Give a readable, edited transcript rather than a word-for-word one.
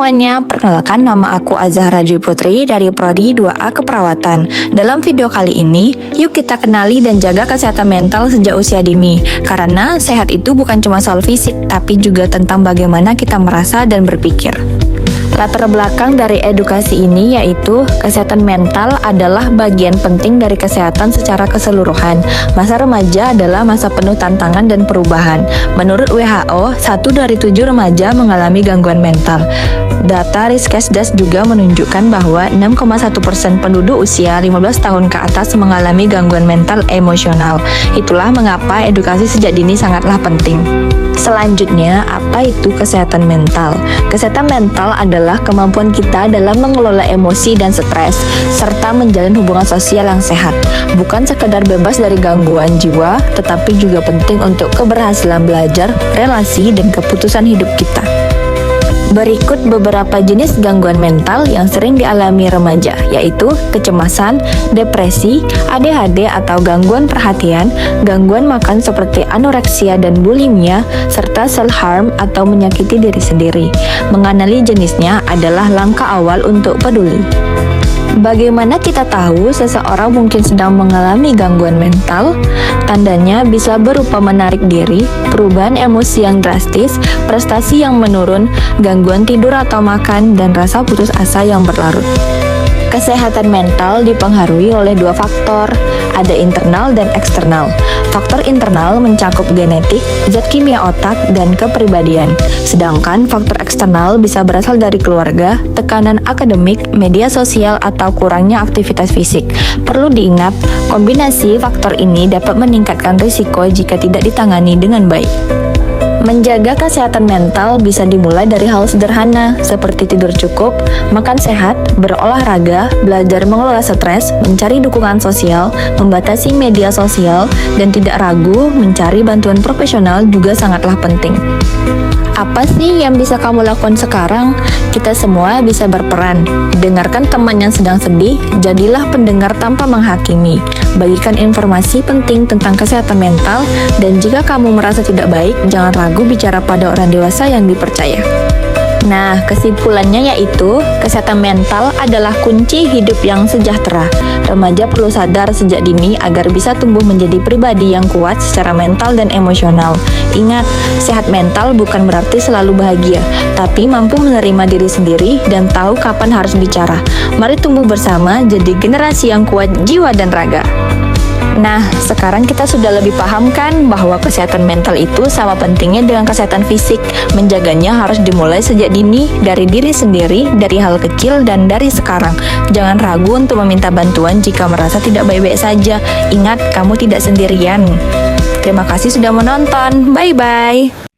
semuanya, perkenalkan nama aku Azahra Dwi Putri dari Prodi 2A Keperawatan. Dalam video kali ini, yuk kita kenali dan jaga kesehatan mental sejak usia dini. Karena sehat itu bukan cuma soal fisik, tapi juga tentang bagaimana kita merasa dan berpikir. Latar belakang dari edukasi ini yaitu kesehatan mental adalah bagian penting dari kesehatan secara keseluruhan. Masa remaja adalah masa penuh tantangan dan perubahan. Menurut WHO, 1 dari 7 remaja mengalami gangguan mental. Data Riskesdas juga menunjukkan bahwa 6,1% penduduk usia 15 tahun ke atas mengalami gangguan mental emosional. Itulah mengapa edukasi sejak dini sangatlah penting. Selanjutnya, apa itu kesehatan mental? Kesehatan mental adalah kemampuan kita dalam mengelola emosi dan stres, serta menjalin hubungan sosial yang sehat. Bukan sekadar bebas dari gangguan jiwa, tetapi juga penting untuk keberhasilan belajar, relasi, dan keputusan hidup kita. Berikut beberapa jenis gangguan mental yang sering dialami remaja, yaitu kecemasan, depresi, ADHD atau gangguan perhatian, gangguan makan seperti anoreksia dan bulimia, serta self-harm atau menyakiti diri sendiri. Mengenali jenisnya adalah langkah awal untuk peduli. Bagaimana kita tahu seseorang mungkin sedang mengalami gangguan mental? Tandanya bisa berupa menarik diri, perubahan emosi yang drastis, prestasi yang menurun, gangguan tidur atau makan, dan rasa putus asa yang berlarut. Kesehatan mental dipengaruhi oleh 2 faktor, ada internal dan eksternal. Faktor internal mencakup genetik, zat kimia otak, dan kepribadian. Sedangkan faktor eksternal bisa berasal dari keluarga, tekanan akademik, media sosial, atau kurangnya aktivitas fisik. Perlu diingat, kombinasi faktor ini dapat meningkatkan risiko jika tidak ditangani dengan baik. Menjaga kesehatan mental bisa dimulai dari hal sederhana seperti tidur cukup, makan sehat, berolahraga, belajar mengelola stres, mencari dukungan sosial, membatasi media sosial, dan tidak ragu mencari bantuan profesional juga sangatlah penting. Apa sih yang bisa kamu lakukan sekarang? Kita semua bisa berperan. Dengarkan teman yang sedang sedih, jadilah pendengar tanpa menghakimi. Bagikan informasi penting tentang kesehatan mental, dan jika kamu merasa tidak baik, jangan ragu bicara pada orang dewasa yang dipercaya. Nah, kesimpulannya yaitu, kesehatan mental adalah kunci hidup yang sejahtera. Remaja perlu sadar sejak dini agar bisa tumbuh menjadi pribadi yang kuat secara mental dan emosional. Ingat, sehat mental bukan berarti selalu bahagia, tapi mampu menerima diri sendiri dan tahu kapan harus bicara. Mari tumbuh bersama jadi generasi yang kuat jiwa dan raga. Nah, sekarang kita sudah lebih paham kan bahwa kesehatan mental itu sama pentingnya dengan kesehatan fisik. Menjaganya harus dimulai sejak dini, dari diri sendiri, dari hal kecil, dan dari sekarang. Jangan ragu untuk meminta bantuan jika merasa tidak baik-baik saja. Ingat, kamu tidak sendirian. Terima kasih sudah menonton. Bye-bye.